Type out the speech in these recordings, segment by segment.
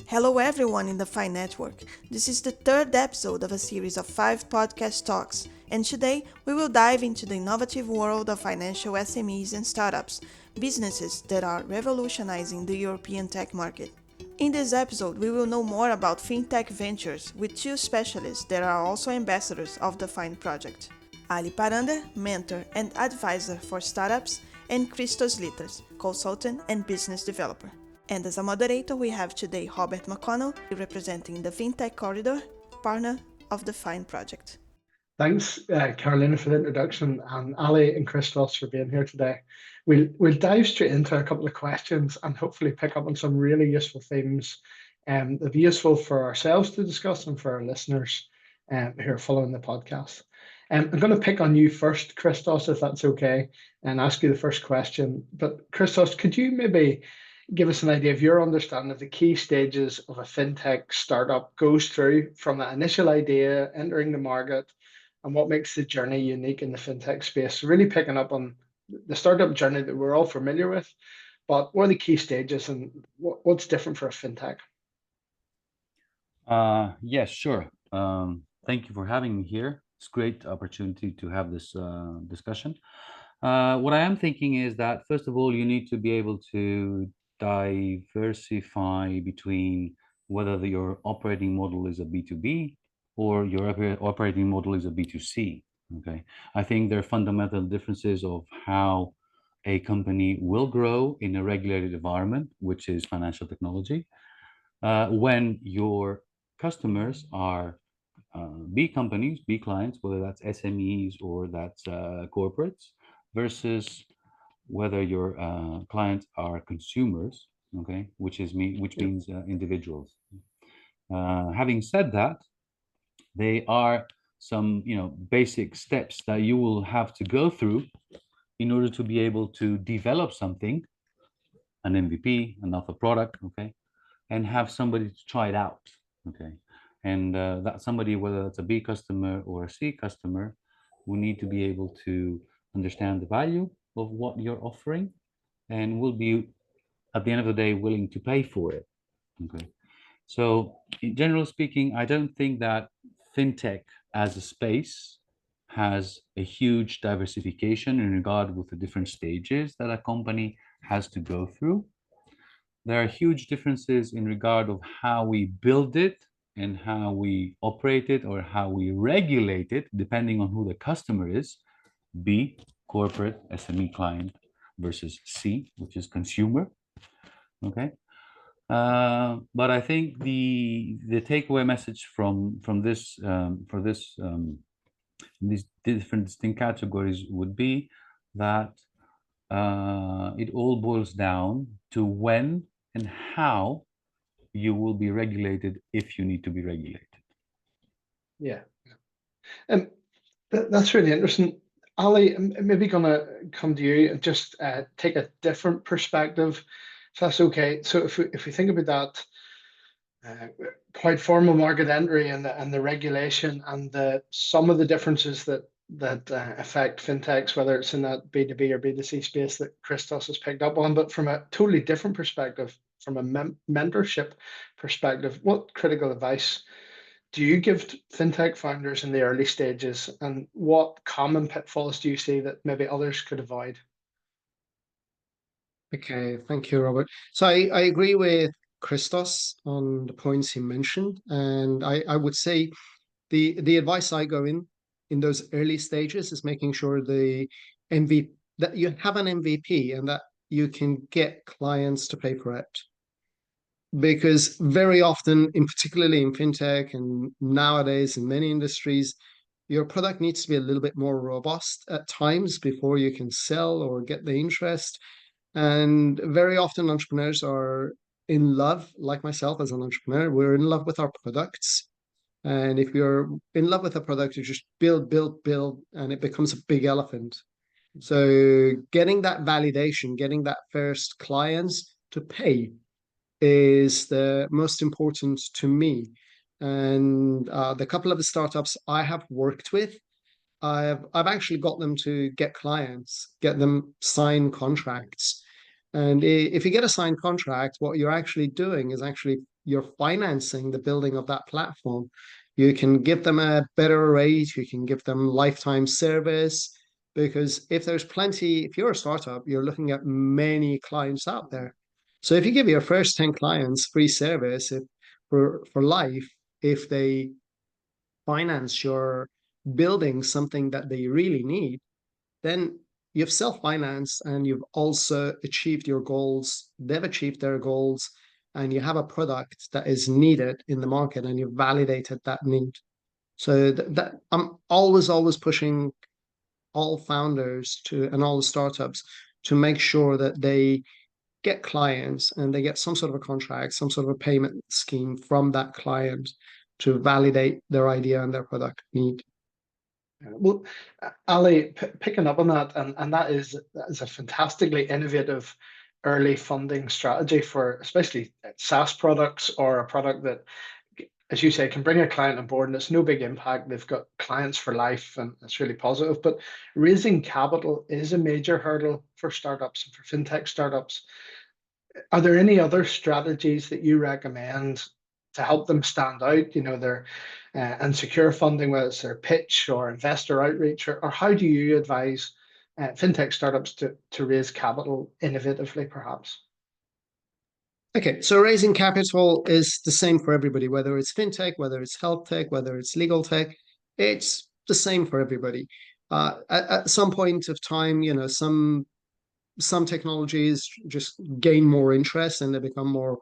Hello everyone in the Fine Network. This is the third episode of a series of 5 podcast talks, and today we will dive into the innovative world of financial SMEs and startups, businesses that are revolutionizing the European tech market. In this episode, we will know more about fintech ventures with two specialists that are also ambassadors of the Fine project. Ali Parandeh, mentor and advisor for startups, and Christos Lytras, consultant and business developer. And as a moderator, we have today Robert McConnell, representing the Fintech Corridor, partner of the Fine project. Thanks, Carolina, for the introduction, and Ali and Christos for being here today. We'll dive straight into a couple of questions and hopefully pick up on some really useful themes that'll be useful for ourselves to discuss and for our listeners who are following the podcast. I'm going to pick on you first, Christos, if that's okay, and ask you the first question. But Christos, could you maybe give us an idea of your understanding of the key stages of a fintech startup goes through from that initial idea, entering the market, and what makes the journey unique in the fintech space? So really picking up on the startup journey that we're all familiar with, but what are the key stages and what's different for a fintech? Yes, sure. Thank you for having me here. It's a great opportunity to have this discussion. What I am thinking is that, first of all, you need to be able to diversify between whether your operating model is a B2B or your operating model is a B2C. Okay, I think there are fundamental differences of how a company will grow in a regulated environment, which is financial technology, when your customers are B companies, B clients, whether that's SMEs or that's corporates, versus whether your clients are consumers, okay, which means individuals. Having said that, they are some basic steps that you will have to go through in order to be able to develop something, an MVP, an alpha product, okay, and have somebody to try it out, okay. And that somebody, whether it's a B customer or a C customer, will need to be able to understand the value of what you're offering and will be, at the end of the day, willing to pay for it, okay. So in general speaking, I don't think that fintech as a space has a huge diversification in regard with the different stages that a company has to go through. There are huge differences in regard of how we build it and how we operate it or how we regulate it, depending on who the customer is. B, corporate SME client, versus C, which is consumer. Okay. But I think the takeaway message from this these different distinct categories would be that it all boils down to when and how you will be regulated if you need to be regulated. Yeah. That's really interesting. Ali, I'm maybe going to come to you and just take a different perspective, if that's okay. So if we think about that quite formal market entry and the regulation and some of the differences that affect fintechs, whether it's in that B2B or B2C space that Christos has picked up on, but from a totally different perspective, from a mentorship perspective, what critical advice do you give fintech founders in the early stages, and what common pitfalls do you see that maybe others could avoid? Okay, thank you, Robert. So I agree with Christos on the points he mentioned, and I would say the advice I go in those early stages is making sure that you have an MVP and that you can get clients to pay for it. Because very often, particularly in fintech and nowadays in many industries, your product needs to be a little bit more robust at times before you can sell or get the interest. And very often entrepreneurs are in love, like myself as an entrepreneur, we're in love with our products. And if you're in love with a product, you just build, and it becomes a big elephant. So getting that validation, getting that first clients to pay is the most important to me. And the couple of the startups I have worked with, I've actually got them to get clients, get them sign contracts. And if you get a signed contract, what you're actually doing is actually you're financing the building of that platform. You can give them a better rate, you can give them lifetime service, because if you're a startup, you're looking at many clients out there. So if you give your first 10 clients free service for life, if they finance your building something that they really need, then you've self-financed and you've also achieved your goals. They've achieved their goals, and you have a product that is needed in the market, and you've validated that need. So that I'm always pushing all founders and all the startups to make sure that they get clients and they get some sort of a contract, some sort of a payment scheme from that client to validate their idea and their product need. Well, Ali, picking up on that, and that is a fantastically innovative early funding strategy for especially SaaS products, or a product that, as you say, can bring a client on board and it's no big impact. They've got clients for life and it's really positive. But raising capital is a major hurdle for startups and for fintech startups. Are there any other strategies that you recommend to help them stand out, their and secure funding, whether it's their pitch or investor outreach, or how do you advise fintech startups to raise capital innovatively, perhaps? Okay, so raising capital is the same for everybody, whether it's fintech, whether it's health tech, whether it's legal tech, it's the same for everybody. At some point of time, some technologies just gain more interest and they become more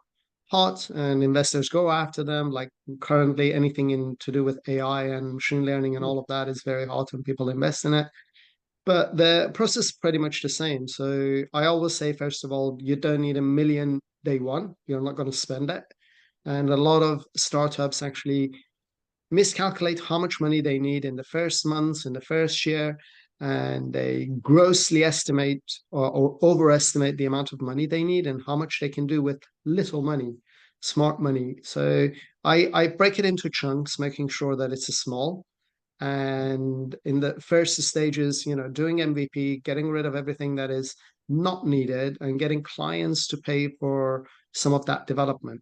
hot, and investors go after them. Like currently, anything to do with AI and machine learning and all of that is very hot, and people invest in it. But the process is pretty much the same. So I always say, first of all, you don't need $1 million day one. You're not going to spend it. And a lot of startups actually miscalculate how much money they need in the first months, in the first year, and they grossly estimate or overestimate the amount of money they need and how much they can do with little money, smart money. So I break it into chunks, making sure that it's a small. And in the first stages, doing MVP, getting rid of everything that is not needed and getting clients to pay for some of that development.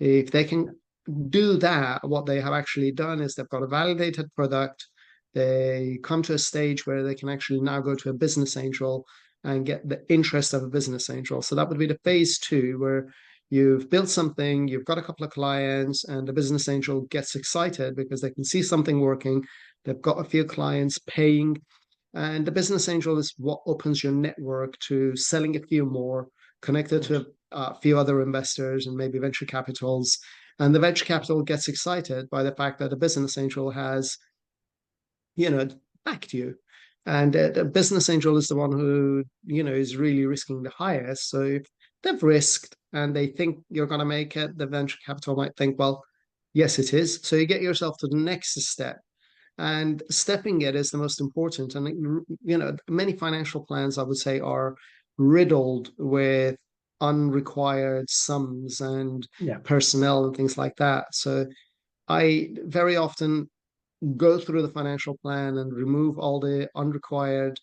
If they can do that, what they have actually done is they've got a validated product. They come to a stage where they can actually now go to a business angel and get the interest of a business angel. So that would be the phase two, where you've built something, you've got a couple of clients, and the business angel gets excited because they can see something working. They've got a few clients paying, and the business angel is what opens your network to selling a few more, connected to a few other investors and maybe venture capitals. And the venture capital gets excited by the fact that a business angel has, backed you. And the business angel is the one who, is really risking the highest. So if they've risked and they think you're going to make it, the venture capital might think, well, yes, it is. So you get yourself to the next step. And stepping it is the most important. And, many financial plans, I would say, are riddled with unrequired sums and personnel and things like that. So I very often go through the financial plan and remove all the unrequired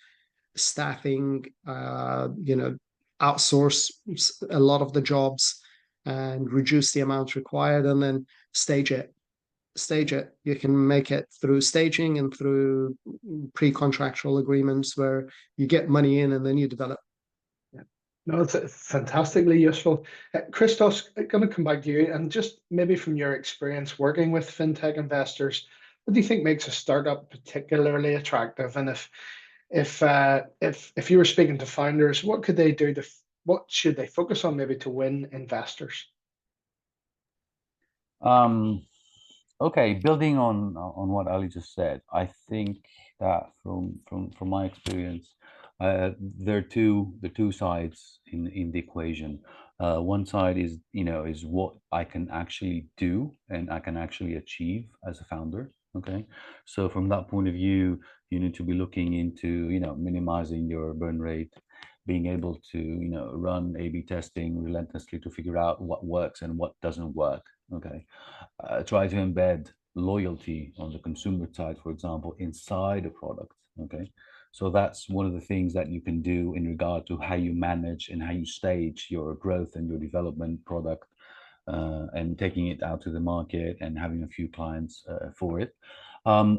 staffing, outsource a lot of the jobs and reduce the amount required, and then stage it. You can make it through staging and through pre-contractual agreements where you get money in and then you develop. No, it's fantastically useful. Christos, I'm going to come back to you, and just maybe from your experience working with fintech investors, what do you think makes a startup particularly attractive? And if you were speaking to founders, what could they do what should they focus on maybe to win investors? Okay, building on what Ali just said, I think that from my experience, there are two sides in the equation. One side is is what I can actually do and I can actually achieve as a founder. Okay, so from that point of view, you need to be looking into minimizing your burn rate, being able to run A/B testing relentlessly to figure out what works and what doesn't work. Okay, try to embed loyalty on the consumer side, for example, inside a product. Okay, so that's one of the things that you can do in regard to how you manage and how you stage your growth and your development product and taking it out to the market and having a few clients for it.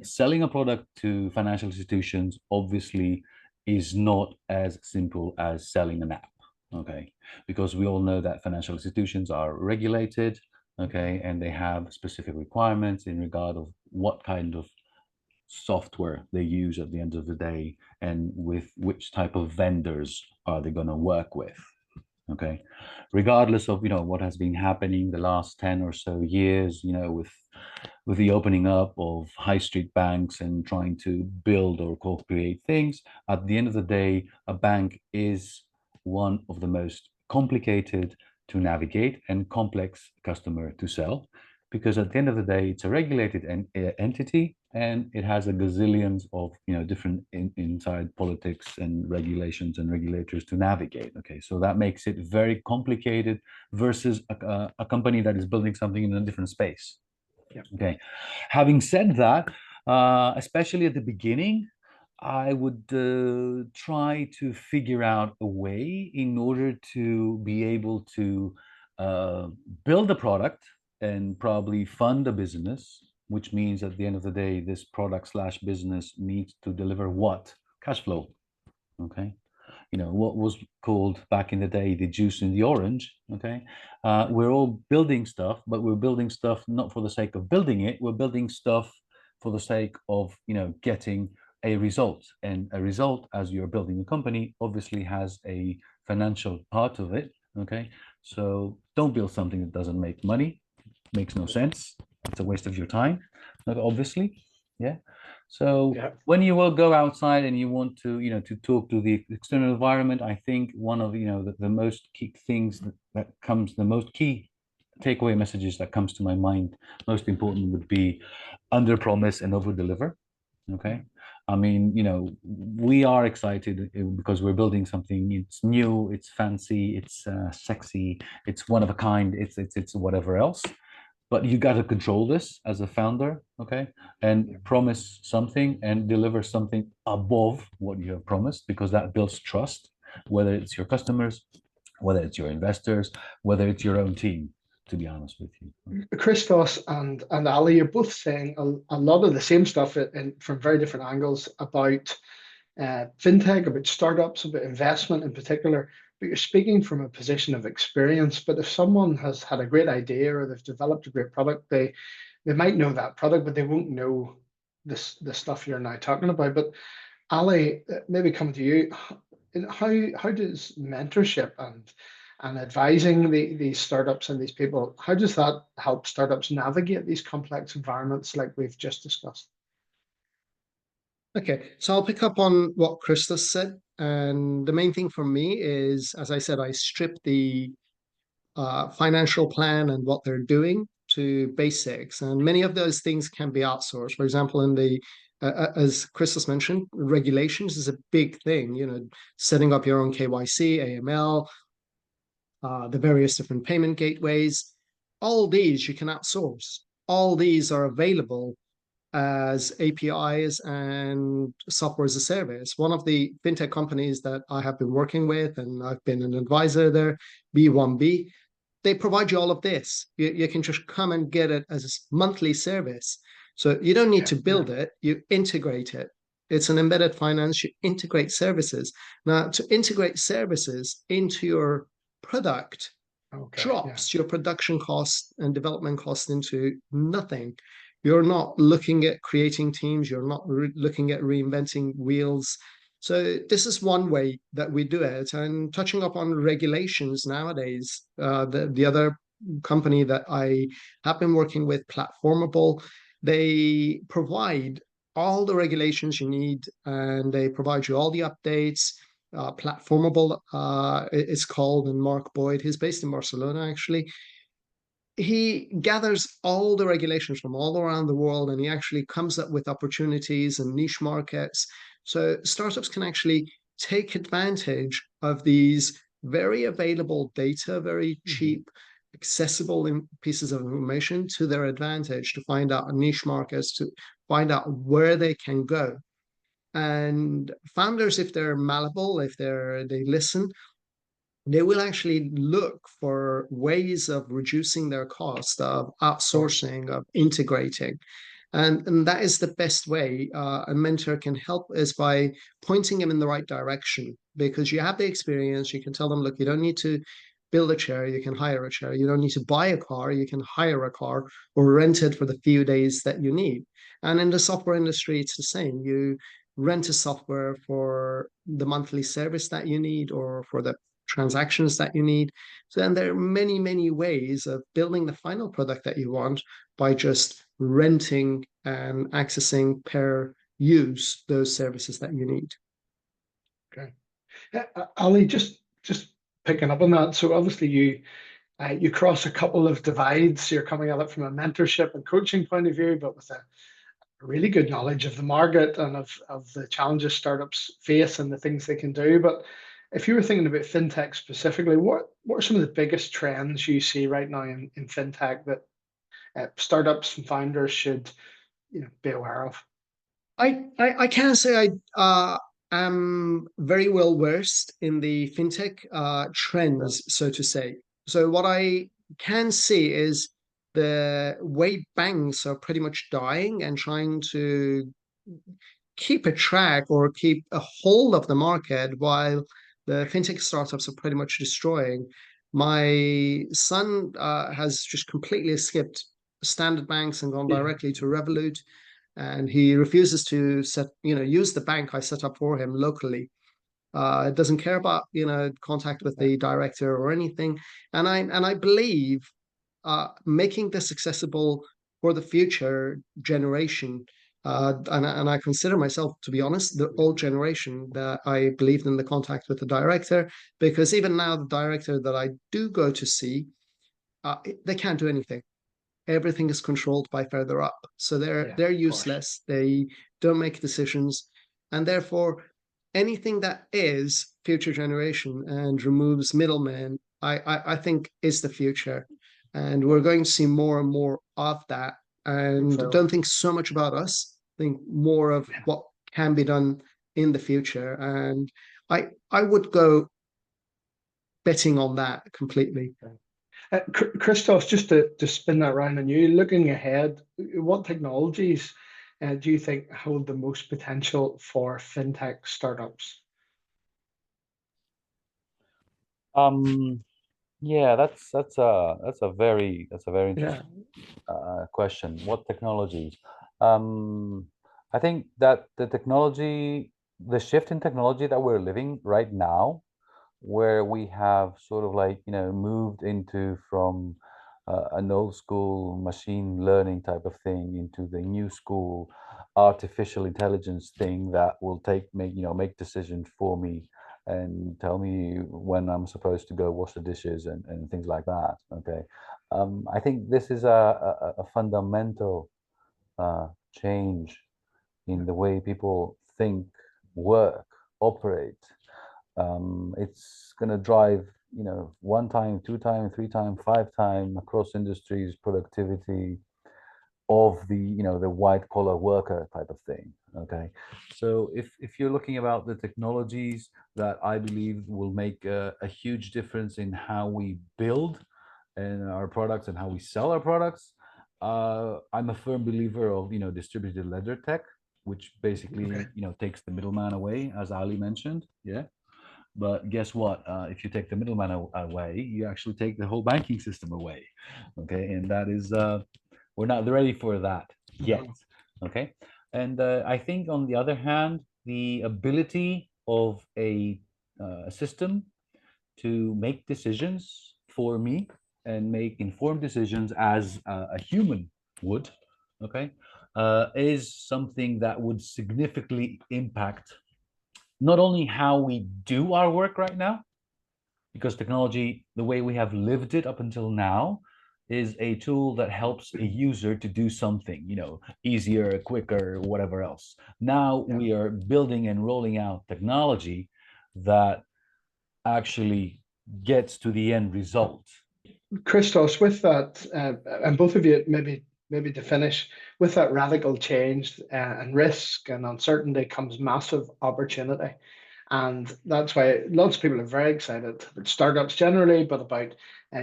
Selling a product to financial institutions obviously is not as simple as selling an app, okay? Because we all know that financial institutions are regulated, okay, and they have specific requirements in regard of what kind of software they use at the end of the day and with which type of vendors are they going to work with, okay? Regardless of what has been happening the last 10 or so years, with the opening up of high street banks and trying to build or co-create things, at the end of the day, a bank is one of the most complicated to navigate and complex customer to sell, because at the end of the day, it's a regulated entity, and it has a gazillions of different inside politics and regulations and regulators to navigate. Okay, so that makes it very complicated versus a company that is building something in a different space. Yeah. Okay, having said that, especially at the beginning, I would try to figure out a way in order to be able to build a product and probably fund a business, which means at the end of the day, this product slash business needs to deliver what? Cash flow. Okay. What was called back in the day the juice in the orange. Okay, we're all building stuff, but we're building stuff not for the sake of building it. We're building stuff for the sake of getting a result, and a result, as you're building a company, obviously has a financial part of it. Okay, so don't build something that doesn't make money. Makes no sense. It's a waste of your time, obviously. Yeah. So when you will go outside and you want to to talk to the external environment, I think one of the most key things that comes, the most key takeaway messages that comes to my mind, most important, would be under promise and over deliver. Okay, I mean, we are excited because we're building something. It's new, it's fancy, it's sexy, it's one of a kind, it's whatever else. But you got to control this as a founder, okay, and promise something and deliver something above what you have promised, because that builds trust, whether it's your customers, whether it's your investors, whether it's your own team, to be honest with you. Christos and Ali, you're both saying a lot of the same stuff from very different angles about fintech, about startups, about investment in particular, but you're speaking from a position of experience. But if someone has had a great idea or they've developed a great product, they might know that product, but they won't know the stuff you're now talking about. But Ali, maybe come to you. How does mentorship and advising these startups and these people, how does that help startups navigate these complex environments like we've just discussed? Okay, so I'll pick up on what Christos said. And the main thing for me is, as I said, I strip the financial plan and what they're doing to basics. And many of those things can be outsourced. For example, in the as Christos mentioned, regulations is a big thing, setting up your own KYC, AML, the various different payment gateways. All these you can outsource. All these are available as APIs and software as a service. One of the fintech companies that I have been working with, and I've been an advisor there, B1B, they provide you all of this. You can just come and get it as a monthly service. So you don't need to build it, you integrate it. It's an embedded finance, you integrate services. Now, to integrate services into your product drops your production costs and development costs into nothing. You're not looking at creating teams. You're not looking at reinventing wheels. So this is one way that we do it. And touching up on regulations nowadays, the other company that I have been working with, Platformable, they provide all the regulations you need, and they provide you all the updates. Platformable it's called, and Mark Boyd, he's based in Barcelona actually. He gathers all the regulations from all around the world, and he actually comes up with opportunities and niche markets. So startups can actually take advantage of these very available data, very cheap, accessible pieces of information to their advantage, to find out niche markets, to find out where they can go. And founders, if they're malleable, if they listen, they will actually look for ways of reducing their cost, of outsourcing, of integrating. And that is the best way a mentor can help, is by pointing them in the right direction, because you have the experience. You can tell them, look, you don't need to build a chair, you can hire a chair. You don't need to buy a car, you can hire a car or rent it for the few days that you need. And in the software industry, it's the same. You rent a software for the monthly service that you need or for the transactions that you need. So then there are many, many ways of building the final product that you want by just renting and accessing per use those services that you need. Okay. Ali, just picking up on that. So obviously you cross a couple of divides. You're coming at it from a mentorship and coaching point of view, but with a really good knowledge of the market and of the challenges startups face and the things they can do. But if you were thinking about fintech specifically, what are some of the biggest trends you see right now in fintech that startups and founders should be aware of? I can't say I am very well versed in the fintech trends, so to say. So what I can see is the way banks are pretty much dying and trying to keep a track or keep a hold of the market, while the fintech startups are pretty much destroying. My son has just completely skipped standard banks and gone Yeah. directly to Revolut, and he refuses to use the bank I set up for him locally. Doesn't care about contact with the director or anything. And I believe making this accessible for the future generation. And I consider myself, to be honest, the old generation, that I believed in the contact with the director, because even now the director that I do go to see, they can't do anything. Everything is controlled by further up, so they're useless. They don't make decisions, and therefore anything that is future generation and removes middlemen, I think is the future, and we're going to see more and more of that. And So, don't think so much about us. Think more of what can be done in the future, and I would go betting on that completely. Christos, just to spin that around on you, looking ahead, what technologies do you think hold the most potential for fintech startups? Yeah, that's a very Yeah. interesting question. What technologies? I think that the shift in technology that we're living right now, where we have sort of like moved into from an old school machine learning type of thing into the new school artificial intelligence thing that will make decisions for me and tell me when I'm supposed to go wash the dishes and things like that. Okay. I think this is a fundamental change in the way people think, work, operate. It's going to drive, one time, two time, three time, five time across industries productivity of the white collar worker type of thing. Okay, so if you're looking about the technologies that I believe will make a huge difference in how we build and our products and how we sell our products, I'm a firm believer of distributed ledger tech, which basically takes the middleman away, as Ali mentioned. Yeah. But guess what? If you take the middleman away, you actually take the whole banking system away. Okay, and that is we're not ready for that yet. Okay, and I think on the other hand, the ability of a system to make decisions for me and make informed decisions as a human would, okay, is something that would significantly impact not only how we do our work right now, because technology, the way we have lived it up until now, is a tool that helps a user to do something, easier, quicker, whatever else. Now we are building and rolling out technology that actually gets to the end result. Christos, with that, and both of you, maybe to finish, with that radical change and risk and uncertainty comes massive opportunity. And that's why lots of people are very excited about startups generally, but about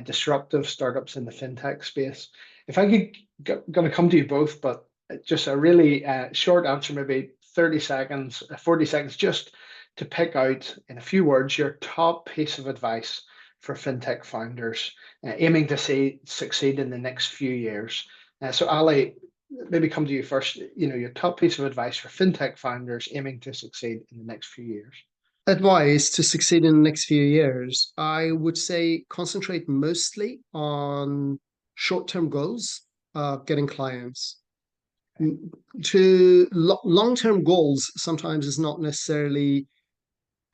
disruptive startups in the fintech space. If I could, going to come to you both, but just a really short answer, maybe 30 seconds, 40 seconds, just to pick out in a few words your top piece of advice for fintech founders aiming to succeed in the next few years. So Ali, maybe come to you first. Your top piece of advice for fintech founders aiming to succeed in the next few years. Advice to succeed in the next few years, I would say concentrate mostly on short-term goals, getting clients. To long-term goals sometimes is not necessarily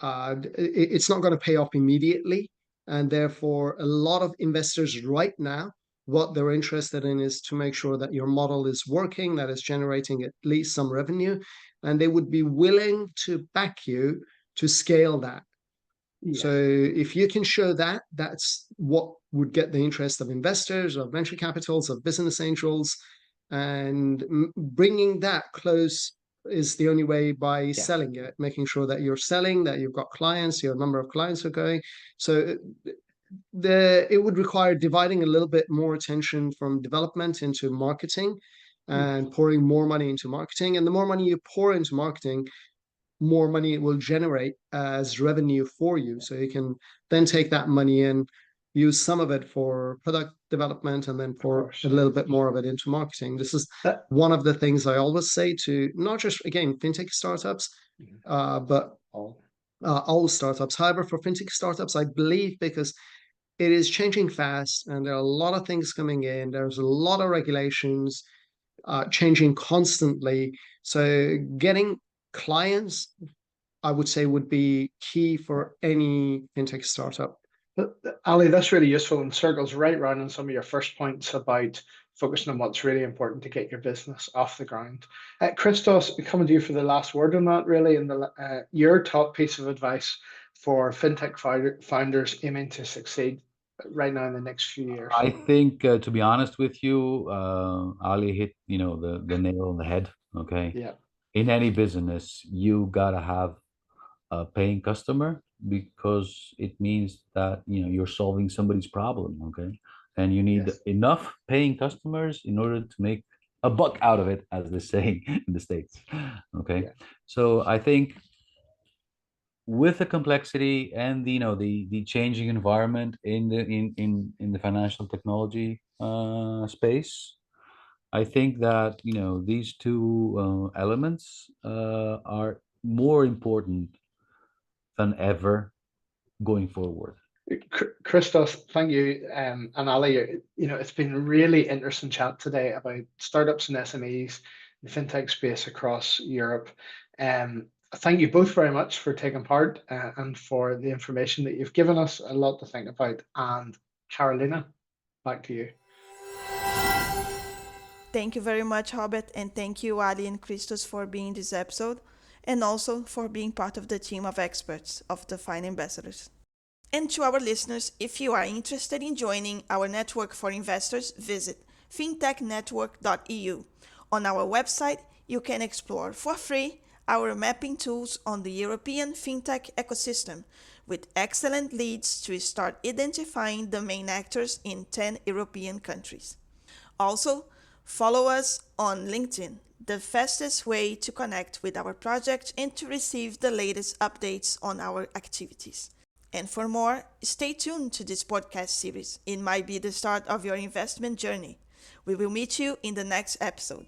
it's not going to pay off immediately, and therefore a lot of investors right now, what they're interested in is to make sure that your model is working, that it's generating at least some revenue, and they would be willing to back you to scale that. Yeah. So if you can show that, that's what would get the interest of investors, of venture capitals, of business angels, and bringing that close is the only way by selling it, making sure that you're selling, that you've got clients, your number of clients are going. So it would require dividing a little bit more attention from development into marketing and pouring more money into marketing. And the more money you pour into marketing, more money it will generate as revenue for you. So you can then take that money and use some of it for product development and then pour a little bit more of it into marketing. This is one of the things I always say to not just, again, fintech startups, but all startups. However, for fintech startups, I believe because it is changing fast and there are a lot of things coming in, there's a lot of regulations changing constantly. So getting clients, I would say, would be key for any fintech startup. Ali, that's really useful and circles right around on some of your first points about focusing on what's really important to get your business off the ground. Christos, coming to you for the last word on that, really, and your top piece of advice for fintech founders aiming to succeed right now in the next few years. I think, to be honest with you, Ali hit the nail on the head. Okay. Yeah. In any business, you gotta have a paying customer because it means that you're solving somebody's problem. Okay, and you need enough paying customers in order to make a buck out of it, as they say in the States. Okay, so I think with the complexity and the changing environment in the financial technology space, I think that these two elements are more important than ever going forward. Christos, thank you, and Ali. It's been really interesting chat today about startups and SMEs, the fintech space across Europe. Thank you both very much for taking part and for the information that you've given us. A lot to think about. And Carolina, back to you. Thank you very much, Robert, and thank you, Ali and Christos, for being in this episode, and also for being part of the team of experts of the Fine Ambassadors. And to our listeners, if you are interested in joining our network for investors, visit fintechnetwork.eu. On our website, you can explore for free our mapping tools on the European fintech ecosystem, with excellent leads to start identifying the main actors in 10 European countries. Also, follow us on LinkedIn, the fastest way to connect with our project and to receive the latest updates on our activities. And for more, stay tuned to this podcast series. It might be the start of your investment journey. We will meet you in the next episode.